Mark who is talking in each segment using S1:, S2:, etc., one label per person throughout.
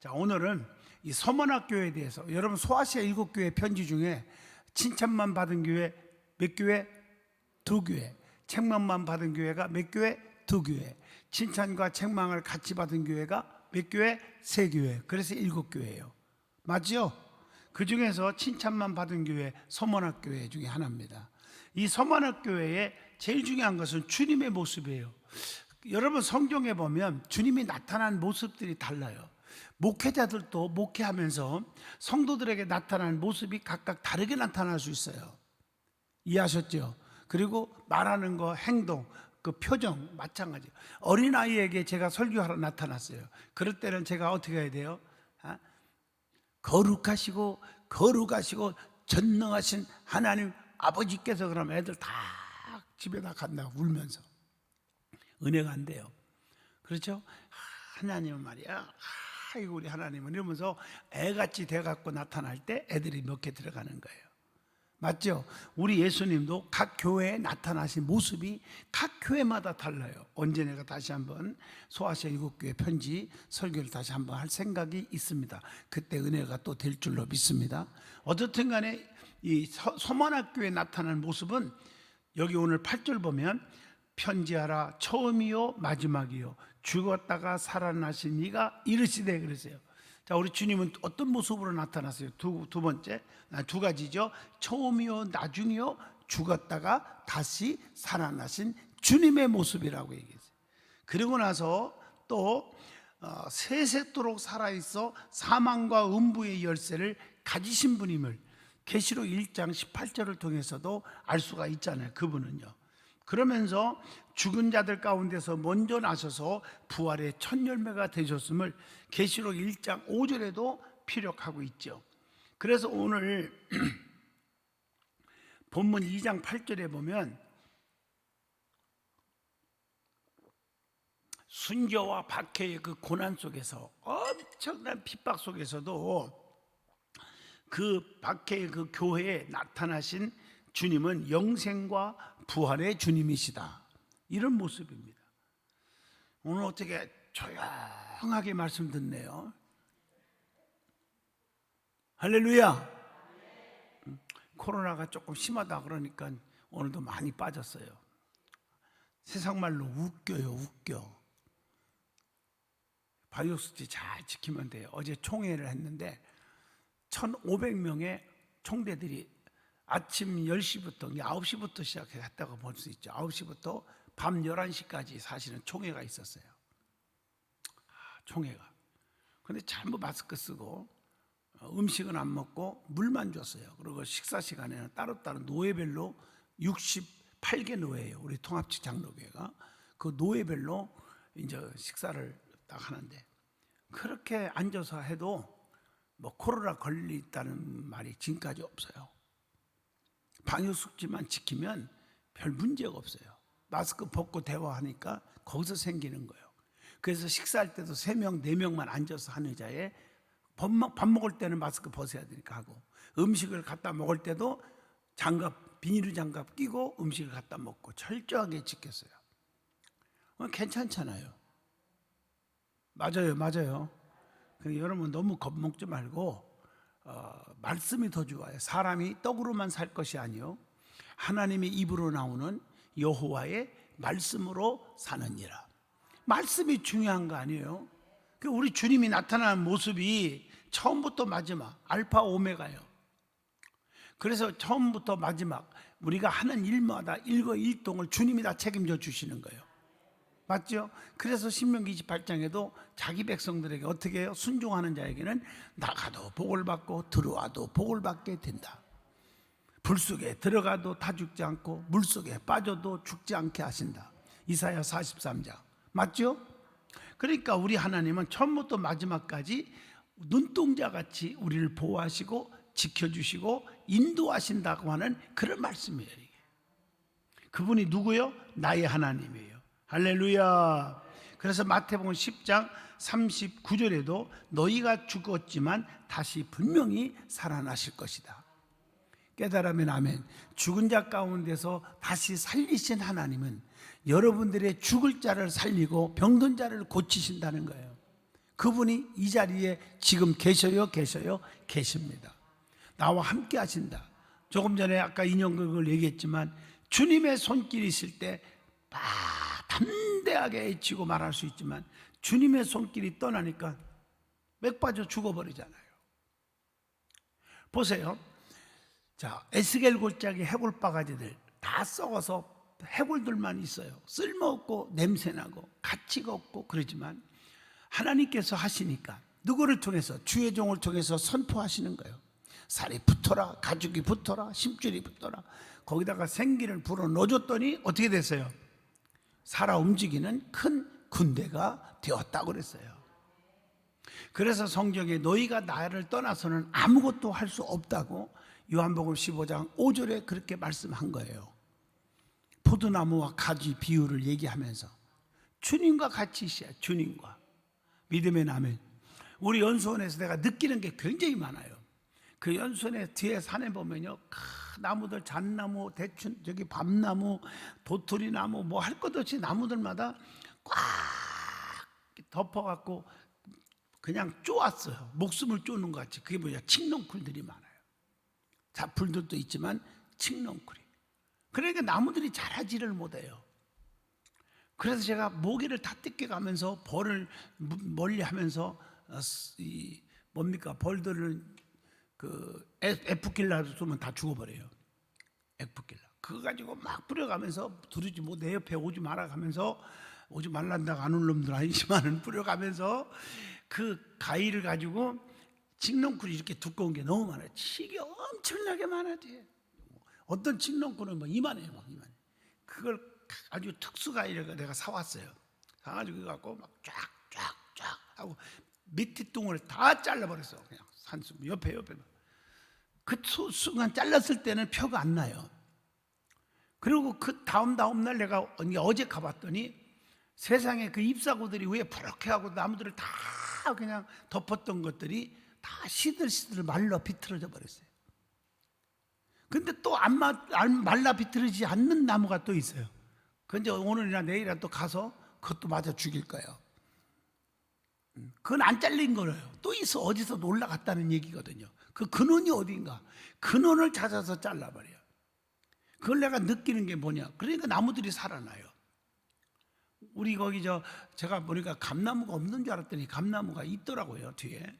S1: 자, 오늘은 이 서머나교회에 대해서, 여러분 소아시아 7교회 편지 중에 칭찬만 받은 교회 몇 교회? 2교회. 책망만 받은 교회가 몇 교회? 2교회. 칭찬과 책망을 같이 받은 교회가 몇 교회? 3교회. 그래서 7교회예요. 맞죠? 그 중에서 칭찬만 받은 교회 서머나교회 중에 하나입니다. 이 서머나교회의 제일 중요한 것은 주님의 모습이에요. 여러분 성경에 보면 주님이 나타난 모습들이 달라요. 목회자들도 목회하면서 성도들에게 나타나는 모습이 각각 다르게 나타날 수 있어요. 이해하셨죠? 그리고 말하는 거, 행동, 그 표정 마찬가지. 어린아이에게 제가 설교하러 나타났어요. 그럴 때는 제가 어떻게 해야 돼요? 거룩하시고 전능하신 하나님 아버지께서, 그러면 애들 다 집에다 간다고 울면서. 은혜가 안 돼요. 그렇죠? 하나님은 말이야, 이거 우리 하나님은, 이러면서 애같이 돼갖고 나타날 때 애들이 몇 개 들어가는 거예요. 맞죠? 우리 예수님도 각 교회에 나타나신 모습이 각 교회마다 달라요. 언제 내가 다시 한번 소아시아 7교회 편지 설교를 다시 한번 할 생각이 있습니다. 그때 은혜가 또 될 줄로 믿습니다. 어쨌든 간에 이 서머나교회에 나타나는 모습은 여기 오늘 8절 보면, 편지하라, 처음이요 마지막이요 죽었다가 살아나신 이가 이르시되, 그러세요. 자, 우리 주님은 어떤 모습으로 나타났어요? 두 번째, 두 가지죠. 처음이요 나중이요 죽었다가 다시 살아나신 주님의 모습이라고 얘기했어요. 그리고 나서 또 세세토록 살아있어 사망과 음부의 열쇠를 가지신 분임을 계시록 1장 18절을 통해서도 알 수가 있잖아요. 그분은요. 그러면서 죽은 자들 가운데서 먼저 나셔서 부활의 첫 열매가 되셨음을 계시록 1장 5절에도 피력하고 있죠. 그래서 오늘 본문 2장 8절에 보면, 순교와 박해의 그 고난 속에서, 엄청난 핍박 속에서도 그 박해의 그 교회에 나타나신 주님은 영생과 부활의 주님이시다, 이런 모습입니다. 오늘 어떻게 조용하게 말씀 듣네요. 할렐루야. 코로나가 조금 심하다 그러니까 오늘도 많이 빠졌어요. 세상 말로 웃겨요, 웃겨. 바이오스티 잘 지키면 돼요. 어제 총회를 했는데 1,500명의 총대들이 아침 10시부터 9시부터 시작했다고 볼 수 있죠. 9시부터 밤 11시까지 사실은 총회가 있었어요. 총회가. 근데 전부 마스크 쓰고 음식은 안 먹고 물만 줬어요. 그리고 식사 시간에는 따로따로 노예별로 68개 노예예요. 우리 통합직 장로교회가. 그 노예별로 이제 식사를 딱 하는데, 그렇게 앉아서 해도 뭐 코로나 걸렸다는 말이 지금까지 없어요. 방역수칙만 지키면 별 문제가 없어요. 마스크 벗고 대화하니까 거기서 생기는 거예요. 그래서 식사할 때도 3명, 4명만 앉아서 한 의자에, 밥 먹을 때는 마스크 벗어야 되니까 하고, 음식을 갖다 먹을 때도 비닐 장갑 끼고 음식을 갖다 먹고 철저하게 지켰어요. 괜찮잖아요. 맞아요. 여러분 너무 겁먹지 말고 말씀이 더 좋아요. 사람이 떡으로만 살 것이 아니요 하나님의 입으로 나오는 여호와의 말씀으로 사느니라. 말씀이 중요한 거 아니에요? 우리 주님이 나타나는 모습이 처음부터 마지막, 알파 오메가예요. 그래서 처음부터 마지막 우리가 하는 일마다 일거일동을 주님이 다 책임져 주시는 거예요. 맞죠? 그래서 신명기 28장에도 자기 백성들에게 어떻게 해요? 순종하는 자에게는 나가도 복을 받고 들어와도 복을 받게 된다. 불 속에 들어가도 다 죽지 않고 물 속에 빠져도 죽지 않게 하신다. 이사야 43장. 맞죠? 그러니까 우리 하나님은 처음부터 마지막까지 눈동자같이 우리를 보호하시고 지켜주시고 인도하신다고 하는 그런 말씀이에요. 이게. 그분이 누구요? 나의 하나님이에요. 할렐루야. 그래서 마태복음 10장 39절에도 너희가 죽었지만 다시 분명히 살아나실 것이다. 깨달으면 아멘. 죽은 자 가운데서 다시 살리신 하나님은 여러분들의 죽을 자를 살리고 병든 자를 고치신다는 거예요. 그분이 이 자리에 지금 계셔요, 계십니다. 나와 함께 하신다. 조금 전에 아까 인용극을 얘기했지만 주님의 손길이 있을 때 담대하게 외치고 말할 수 있지만 주님의 손길이 떠나니까 맥 빠져 죽어버리잖아요. 보세요. 자, 에스겔 골짜기 해골 바가지들 다 썩어서 해골들만 있어요. 쓸모없고 냄새나고 가치가 없고 그러지만 하나님께서 하시니까 누구를 통해서? 주의 종을 통해서 선포하시는 거예요. 살이 붙어라, 가죽이 붙어라, 심줄이 붙어라. 거기다가 생기를 불어 넣어줬더니 어떻게 됐어요? 살아 움직이는 큰 군대가 되었다고 그랬어요. 그래서 성경에 너희가 나를 떠나서는 아무것도 할 수 없다고 요한복음 15장 5절에 그렇게 말씀한 거예요. 포도나무와 가지 비유를 얘기하면서 주님과 같이 있어야 주님과. 믿음의 아멘. 우리 연수원에서 내가 느끼는 게 굉장히 많아요. 그 연수원에 뒤에 산에 보면요, 나무들, 잣나무, 대추, 저기 밤나무, 도토리나무, 뭐 할 것 없이 나무들마다 꽉 덮어갖고 그냥 쪼았어요. 목숨을 쪼는 것 같이. 그게 뭐냐? 칡넝쿨들이 많아요. 잡풀들도 있지만 칡넝쿨이. 그러니까 나무들이 자라지를 못해요. 그래서 제가 모기를 다 뜯겨가면서 벌을 멀리 하면서 뭡니까? 벌들을 그 에프킬라도 쏘면 다 죽어버려요. 에프킬라. 그거 가지고 막 뿌려가면서 두르지 뭐 내 옆에 오지 마라 하면서 오지 말란다고 안 올 놈들 아니지만은 뿌려가면서 그 가위를 가지고 칡넝쿨이 이렇게 두꺼운 게 너무 많아요. 칡이 엄청나게 많아지. 어떤 칡넝쿨은 뭐 이만해요, 막 이만해. 그걸 아주 특수 가위를 내가 사왔어요. 사가지고 갖고 막 쫙쫙쫙 하고 밑에 뚱을 다 잘라버렸어. 그냥 산수 옆에 그 순간 잘랐을 때는 표가 안 나요. 그리고 그 다음 날 내가 어제 가봤더니 세상에 그 잎사구들이 위에 푸렇게 하고 나무들을 다 그냥 덮었던 것들이 다 시들시들 말라 비틀어져 버렸어요. 근데 또 안 말라 비틀어지지 않는 나무가 또 있어요. 근데 오늘이나 내일이나 또 가서 그것도 맞아 죽일 거예요. 그건 안 잘린 거예요. 또 있어. 어디서 올라갔다는 얘기거든요. 그 근원이 어딘가. 근원을 찾아서 잘라버려요. 그걸 내가 느끼는 게 뭐냐. 그러니까 나무들이 살아나요. 우리 거기 제가 보니까 감나무가 없는 줄 알았더니 감나무가 있더라고요. 뒤에.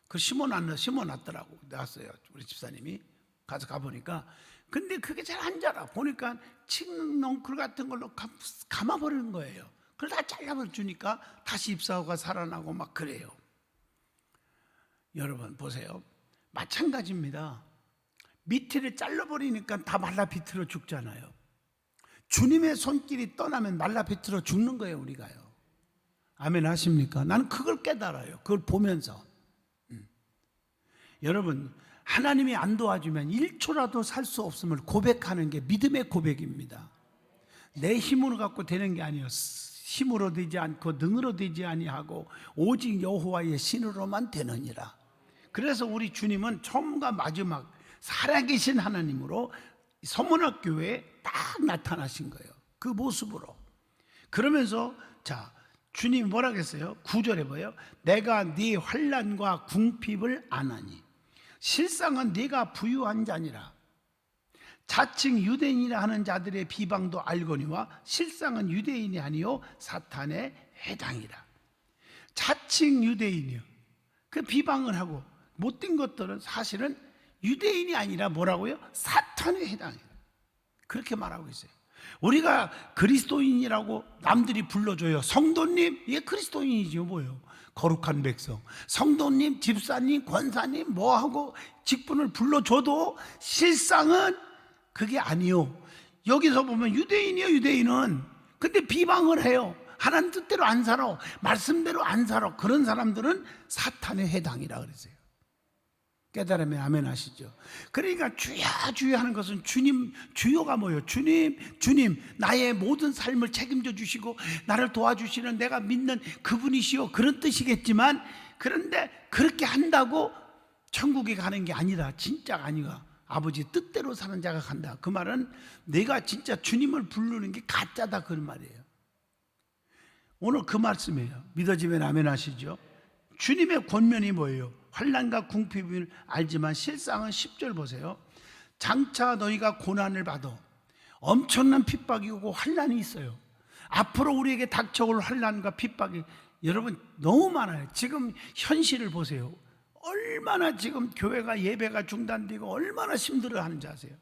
S1: 그 심어놨더라고. 나왔어요. 우리 집사님이. 가보니까. 근데 그게 잘 안 자라. 보니까 칡넝쿨 같은 걸로 감아버리는 거예요. 그걸 다 잘라버리니까 다시 잎사구가 살아나고 막 그래요. 여러분 보세요. 마찬가지입니다. 밑을 잘라버리니까 다 말라 비틀어 죽잖아요. 주님의 손길이 떠나면 말라 비틀어 죽는 거예요, 우리가요. 아멘 하십니까? 나는 그걸 깨달아요. 그걸 보면서. 여러분, 하나님이 안 도와주면 1초라도 살 수 없음을 고백하는 게 믿음의 고백입니다. 내 힘으로 갖고 되는 게 아니에요. 힘으로 되지 않고 능으로 되지 아니하고 오직 여호와의 신으로만 되느니라. 그래서 우리 주님은 처음과 마지막 살아계신 하나님으로 서문학 교회에 딱 나타나신 거예요. 그 모습으로. 그러면서 자, 주님이 뭐라고 했어요? 9절에 뭐예요? 내가 네 환난과 궁핍을 아나니 실상은 네가 부유한 자니라. 자칭 유대인이라 하는 자들의 비방도 알거니와 실상은 유대인이 아니요 사탄의 해당이라. 자칭 유대인이요. 그 비방을 하고 못된 것들은 사실은 유대인이 아니라 뭐라고요? 사탄의 해당이라. 그렇게 말하고 있어요. 우리가 그리스도인이라고 남들이 불러줘요. 성도님, 예, 그리스도인이죠. 뭐예요? 거룩한 백성. 성도님, 집사님, 권사님, 뭐하고 직분을 불러줘도 실상은 그게 아니요. 여기서 보면 유대인이요, 유대인은. 근데 비방을 해요. 하나님 뜻대로 안 살아. 말씀대로 안 살아. 그런 사람들은 사탄의 해당이라 그랬어요. 깨달으면 아멘 하시죠. 그러니까 주야 주야 하는 것은 주님, 주요가 뭐예요? 주님 나의 모든 삶을 책임져 주시고 나를 도와주시는 내가 믿는 그분이시오, 그런 뜻이겠지만, 그런데 그렇게 한다고 천국에 가는 게 아니다. 진짜가 아니가. 아버지 뜻대로 사는 자가 간다. 그 말은 내가 진짜 주님을 부르는 게 가짜다, 그런 말이에요. 오늘 그 말씀이에요. 믿어지면 아멘 하시죠. 주님의 권면이 뭐예요? 환난과 궁핍을 알지만 실상은 10절 보세요. 장차 너희가 고난을 받아 엄청난 핍박이 오고 환난이 있어요. 앞으로 우리에게 닥쳐올 환난과 핍박이 여러분 너무 많아요. 지금 현실을 보세요. 얼마나 지금 교회가 예배가 중단되고 얼마나 힘들어하는지 아세요?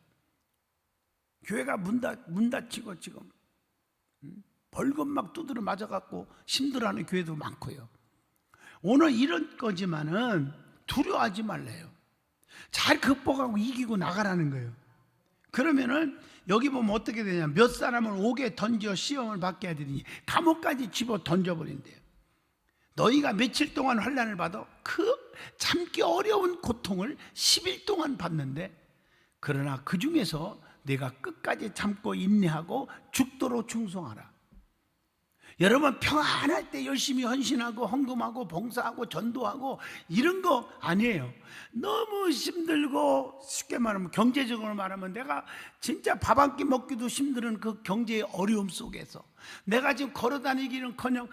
S1: 교회가 문 닫히고 지금 벌금 막 두드려 맞아갖고 힘들어하는 교회도 많고요. 오늘 이런 거지만은 두려워하지 말래요. 잘 극복하고 이기고 나가라는 거예요. 그러면은 여기 보면 어떻게 되냐, 몇 사람을 옥에 던져 시험을 받게 하더니 감옥까지 집어 던져버린대요. 너희가 며칠 동안 환난을 받아 그 참기 어려운 고통을 10일 동안 받는데, 그러나 그 중에서 내가 끝까지 참고 인내하고 죽도록 충성하라. 여러분 평안할 때 열심히 헌신하고 헌금하고 봉사하고 전도하고 이런 거 아니에요. 너무 힘들고, 쉽게 말하면 경제적으로 말하면 내가 진짜 밥 한 끼 먹기도 힘든 그 경제의 어려움 속에서 내가 지금 걸어다니기는커녕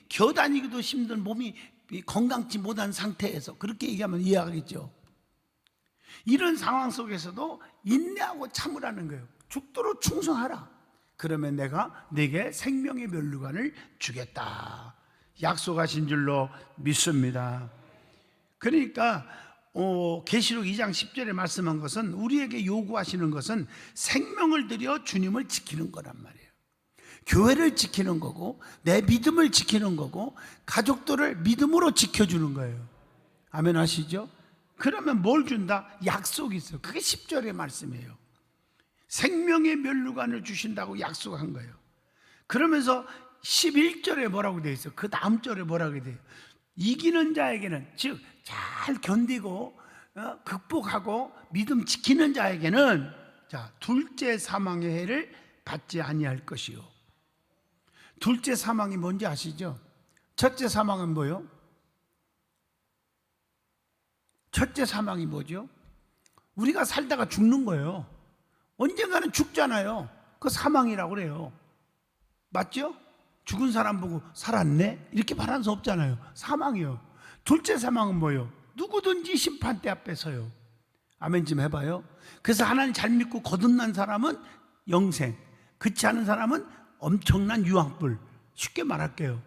S1: 겨다니기도 힘든 몸이 건강치 못한 상태에서, 그렇게 얘기하면 이해하겠죠. 이런 상황 속에서도 인내하고 참으라는 거예요. 죽도록 충성하라. 그러면 내가 네게 생명의 면류관을 주겠다, 약속하신 줄로 믿습니다. 그러니까 계시록 2장 10절에 말씀한 것은, 우리에게 요구하시는 것은 생명을 들여 주님을 지키는 거란 말이에요. 교회를 지키는 거고, 내 믿음을 지키는 거고, 가족들을 믿음으로 지켜주는 거예요. 아멘 하시죠? 그러면 뭘 준다? 약속이 있어요. 그게 10절의 말씀이에요. 생명의 면류관을 주신다고 약속한 거예요. 그러면서 11절에 뭐라고 되어 있어요? 그 다음 절에 뭐라고 되어 있어요? 이기는 자에게는, 즉 잘 견디고 극복하고 믿음 지키는 자에게는 둘째 사망의 해를 받지 아니할 것이요. 둘째 사망이 뭔지 아시죠? 첫째 사망은 뭐요? 첫째 사망이 뭐죠? 우리가 살다가 죽는 거예요. 언젠가는 죽잖아요. 그 사망이라고 그래요. 맞죠? 죽은 사람 보고 살았네? 이렇게 말할 수 없잖아요. 사망이요. 둘째 사망은 뭐예요? 누구든지 심판대 앞에 서요. 아멘 좀 해봐요. 그래서 하나님 잘 믿고 거듭난 사람은 영생, 그렇지 않은 사람은 엄청난 유황불. 쉽게 말할게요.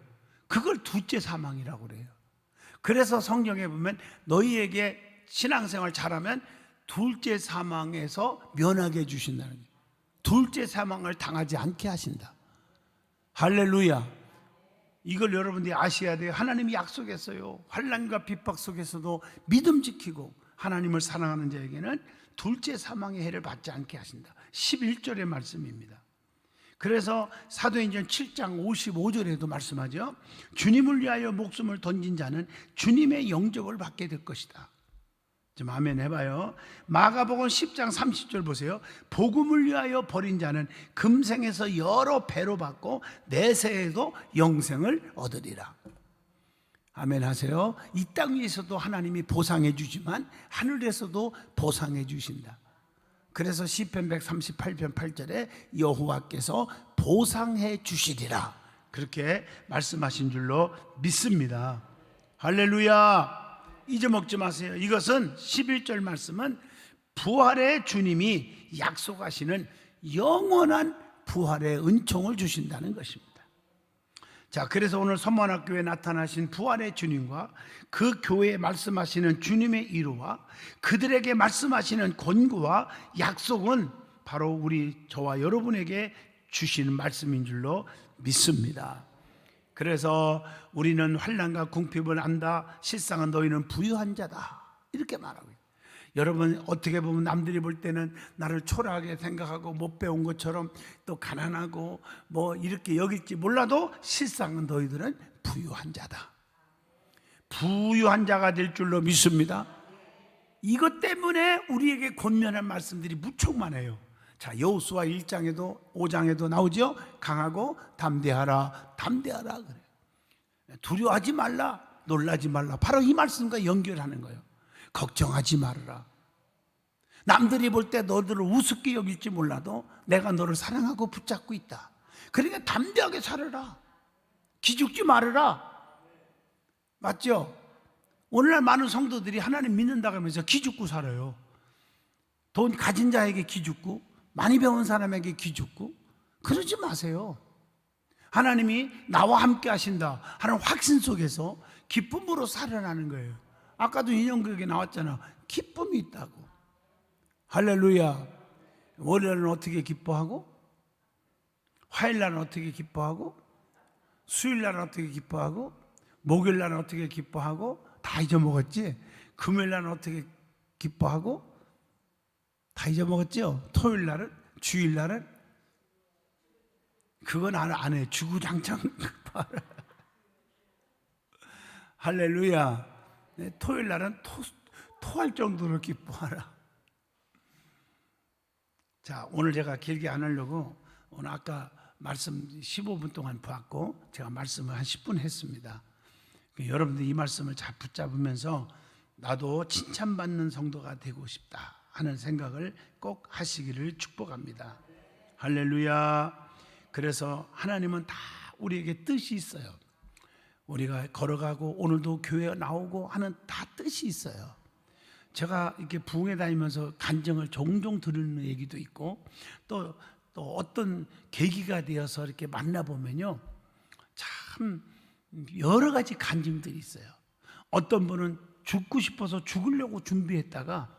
S1: 그걸 둘째 사망이라고 그래요. 그래서 성경에 보면 너희에게 신앙생활 잘하면 둘째 사망에서 면하게 해주신다는 거예요. 둘째 사망을 당하지 않게 하신다. 할렐루야. 이걸 여러분들이 아셔야 돼요. 하나님이 약속했어요. 환난과 핍박 속에서도 믿음 지키고 하나님을 사랑하는 자에게는 둘째 사망의 해를 받지 않게 하신다. 11절의 말씀입니다. 그래서 사도행전 7장 55절에도 말씀하죠. 주님을 위하여 목숨을 던진 자는 주님의 영접을 받게 될 것이다. 좀 아멘 해봐요. 마가복음 10장 30절 보세요. 복음을 위하여 버린 자는 금생에서 여러 배로 받고 내세에도 영생을 얻으리라. 아멘 하세요. 이 땅 위에서도 하나님이 보상해 주지만 하늘에서도 보상해 주신다. 그래서 시편 138편 8절에 여호와께서 보상해 주시리라, 그렇게 말씀하신 줄로 믿습니다. 할렐루야. 잊어먹지 마세요. 이것은 11절 말씀은 부활의 주님이 약속하시는 영원한 부활의 은총을 주신다는 것입니다. 자, 그래서 오늘 선만학교에 나타나신 부활의 주님과 그 교회에 말씀하시는 주님의 이루와 그들에게 말씀하시는 권고와 약속은 바로 우리 저와 여러분에게 주시는 말씀인 줄로 믿습니다. 그래서 우리는 환난과 궁핍을 안다. 실상은 너희는 부유한 자다, 이렇게 말하고 있어요. 여러분 어떻게 보면 남들이 볼 때는 나를 초라하게 생각하고 못 배운 것처럼 또 가난하고 뭐 이렇게 여길지 몰라도 실상은 너희들은 부유한 자다. 부유한 자가 될 줄로 믿습니다. 이것 때문에 우리에게 권면한 말씀들이 무척 많아요. 자, 여호수아 1장에도 5장에도 나오죠. 강하고 담대하라, 담대하라 그래요. 두려워하지 말라, 놀라지 말라. 바로 이 말씀과 연결하는 거예요. 걱정하지 말아라. 남들이 볼 때 너들을 우습게 여길지 몰라도 내가 너를 사랑하고 붙잡고 있다. 그러니까 담대하게 살아라. 기죽지 말아라. 맞죠? 오늘날 많은 성도들이 하나님 믿는다고 하면서 기죽고 살아요. 돈 가진 자에게 기죽고 많이 배운 사람에게 기죽고 그러지 마세요. 하나님이 나와 함께 하신다 하는 확신 속에서 기쁨으로 살아나는 거예요. 아까도 인형극에 나왔잖아. 기쁨이 있다고. 할렐루야. 월요일은 어떻게 기뻐하고, 화요일날은 어떻게 기뻐하고, 수요일날은 어떻게 기뻐하고, 목요일날은 어떻게 기뻐하고, 다 잊어먹었지. 금요일날은 어떻게 기뻐하고, 다 잊어먹었죠. 토요일날은, 주일날은 그건 안 해. 주구장창 기뻐하라. 할렐루야. 토요일날은 토할 정도로 기뻐하라. 자, 오늘 제가 길게 안 하려고 오늘 아까 말씀 15분 동안 보았고 제가 말씀을 한 10분 했습니다. 여러분들 이 말씀을 잘 붙잡으면서 나도 칭찬받는 성도가 되고 싶다 하는 생각을 꼭 하시기를 축복합니다. 할렐루야. 그래서 하나님은 다 우리에게 뜻이 있어요. 우리가 걸어가고 오늘도 교회 나오고 하는 다 뜻이 있어요. 제가 이렇게 부흥회 다니면서 간증을 종종 들은 얘기도 있고 또 어떤 계기가 되어서 이렇게 만나보면요, 참 여러 가지 간증들이 있어요. 어떤 분은 죽고 싶어서 죽으려고 준비했다가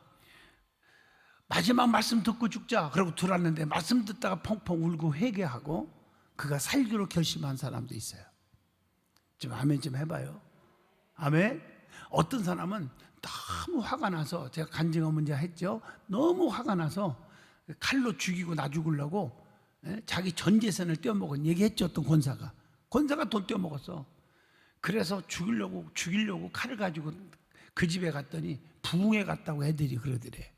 S1: 마지막 말씀 듣고 죽자 그러고 들었는데 말씀 듣다가 펑펑 울고 회개하고 그가 살기로 결심한 사람도 있어요. 좀 아멘 좀 해봐요. 아멘. 어떤 사람은 너무 화가 나서, 제가 간증을 먼저 했죠. 너무 화가 나서 칼로 죽이고 나 죽으려고 자기 전 재산을 떼어먹은 얘기했죠. 어떤 권사가 돈 떼어먹었어. 그래서 죽이려고 칼을 가지고 그 집에 갔더니 부흥회 갔다고 애들이 그러더래.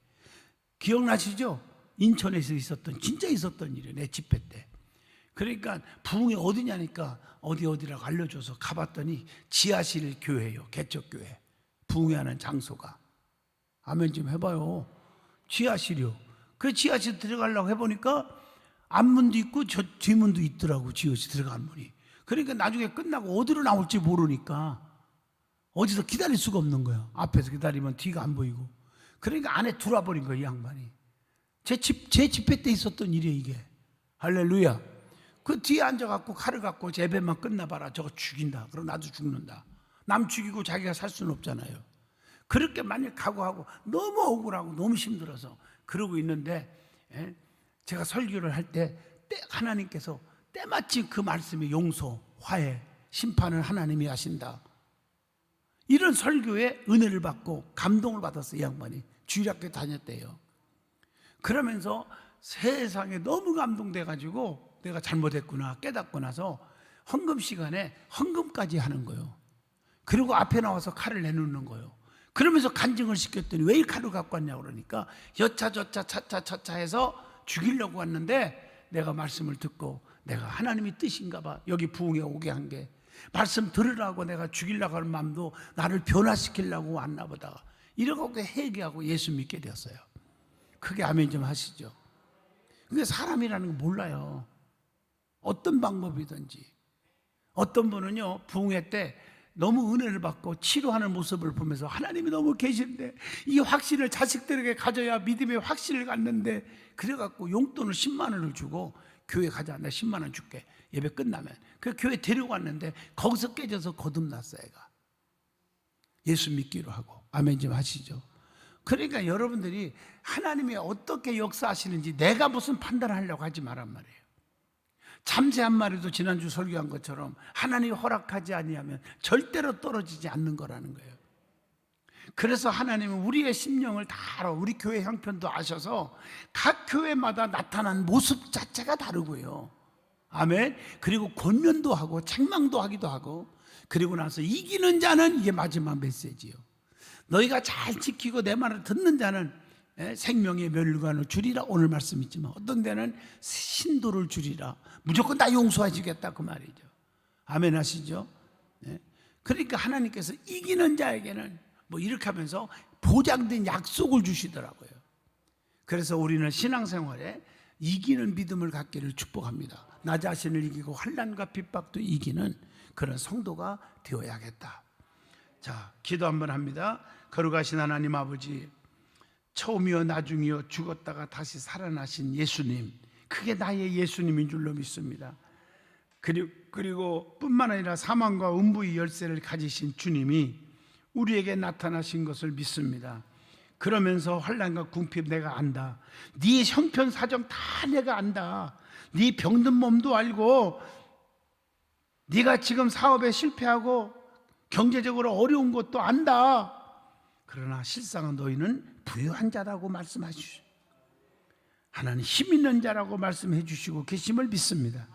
S1: 기억나시죠? 인천에서 진짜 있었던 일이에요. 내 집회 때. 그러니까 부흥회 어디냐니까 어디라고 알려줘서 가봤더니 지하실 교회예요. 개척교회. 부흥회하는 장소가. 아멘 좀 해봐요. 지하실이요. 그 지하실 들어가려고 해보니까 앞문도 있고 저 뒷문도 있더라고. 지하실 들어간 문이. 그러니까 나중에 끝나고 어디로 나올지 모르니까 어디서 기다릴 수가 없는 거야. 앞에서 기다리면 뒤가 안 보이고. 그러니까 안에 들어와 버린 거야, 이 양반이. 제 집회 때 있었던 일이에요, 이게. 할렐루야. 그 뒤에 앉아갖고 칼을 갖고 예배만 끝나봐라. 저거 죽인다. 그럼 나도 죽는다. 남 죽이고 자기가 살 수는 없잖아요. 그렇게 만약 각오하고 너무 억울하고 너무 힘들어서 그러고 있는데, 제가 설교를 할 때 하나님께서 때마침 그 말씀이 용서, 화해, 심판을 하나님이 하신다. 이런 설교에 은혜를 받고 감동을 받았어요. 이 양반이 주일학교 다녔대요. 그러면서 세상에 너무 감동돼가지고 내가 잘못했구나 깨닫고 나서 헌금 시간에 헌금까지 하는 거예요. 그리고 앞에 나와서 칼을 내놓는 거예요. 그러면서 간증을 시켰더니 왜 이 칼을 갖고 왔냐고 그러니까 여차저차 차차 해서 죽이려고 왔는데 내가 말씀을 듣고 내가 하나님이 뜻인가 봐. 여기 부흥에 오게 한 게 말씀 들으라고 내가 죽이려고 하는 마음도 나를 변화시키려고 왔나 보다. 이러고 회개하고 예수 믿게 되었어요. 크게 아멘 좀 하시죠. 근데 사람이라는 거 몰라요. 어떤 방법이든지. 어떤 분은요, 부흥회 때 너무 은혜를 받고 치료하는 모습을 보면서 하나님이 너무 계신데 이 확신을 자식들에게 가져야 믿음의 확신을 갖는데, 그래갖고 용돈을 10만 원을 주고 교회 가자, 나 10만 원 줄게, 예배 끝나면. 그 교회 데려갔는데 거기서 깨져서 거듭났어요. 애가 예수 믿기로 하고. 아멘 좀 하시죠. 그러니까 여러분들이 하나님이 어떻게 역사하시는지 내가 무슨 판단을 하려고 하지 말란 말이에요. 참새 한 마리도 지난주 설교한 것처럼 하나님이 허락하지 아니하면 절대로 떨어지지 않는 거라는 거예요. 그래서 하나님은 우리의 심령을 다 알아. 우리 교회 형편도 아셔서 각 교회마다 나타난 모습 자체가 다르고요. 아멘. 그리고 권면도 하고 책망도 하기도 하고, 그리고 나서 이기는 자는, 이게 마지막 메시지요. 너희가 잘 지키고 내 말을 듣는 자는 생명의 멸관을 주리라. 오늘 말씀 있지만 어떤 데는 신도를 주리라. 무조건 다 용서해 주겠다 그 말이죠. 아멘 하시죠. 그러니까 하나님께서 이기는 자에게는 뭐 이렇게 하면서 보장된 약속을 주시더라고요. 그래서 우리는 신앙생활에 이기는 믿음을 갖기를 축복합니다. 나 자신을 이기고 환난과 핍박도 이기는 그런 성도가 되어야겠다. 자, 기도 한번 합니다. 거룩하신 하나님 아버지, 처음이요 나중이요 죽었다가 다시 살아나신 예수님, 그게 나의 예수님인 줄로 믿습니다. 그리고 뿐만 아니라 사망과 음부의 열쇠를 가지신 주님이 우리에게 나타나신 것을 믿습니다. 그러면서 환난과 궁핍 내가 안다. 네 형편 사정 다 내가 안다. 네 병든 몸도 알고, 네가 지금 사업에 실패하고 경제적으로 어려운 것도 안다. 그러나 실상은 너희는 부유한 자라고 말씀해 주시고, 하나님 힘 있는 자라고 말씀해 주시고 계심을 믿습니다.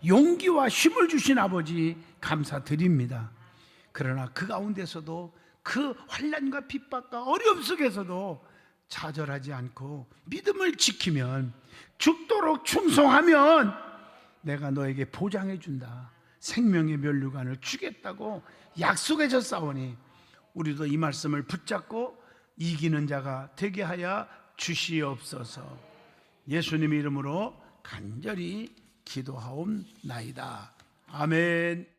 S1: 용기와 힘을 주신 아버지 감사드립니다. 그러나 그 가운데서도 그 환난과 핍박과 어려움 속에서도 좌절하지 않고 믿음을 지키면, 죽도록 충성하면 내가 너에게 보장해 준다. 생명의 면류관을 주겠다고 약속해 줬사오니 우리도 이 말씀을 붙잡고 이기는 자가 되게 하여 주시옵소서. 예수님 이름으로 간절히 기도하옵나이다. 아멘.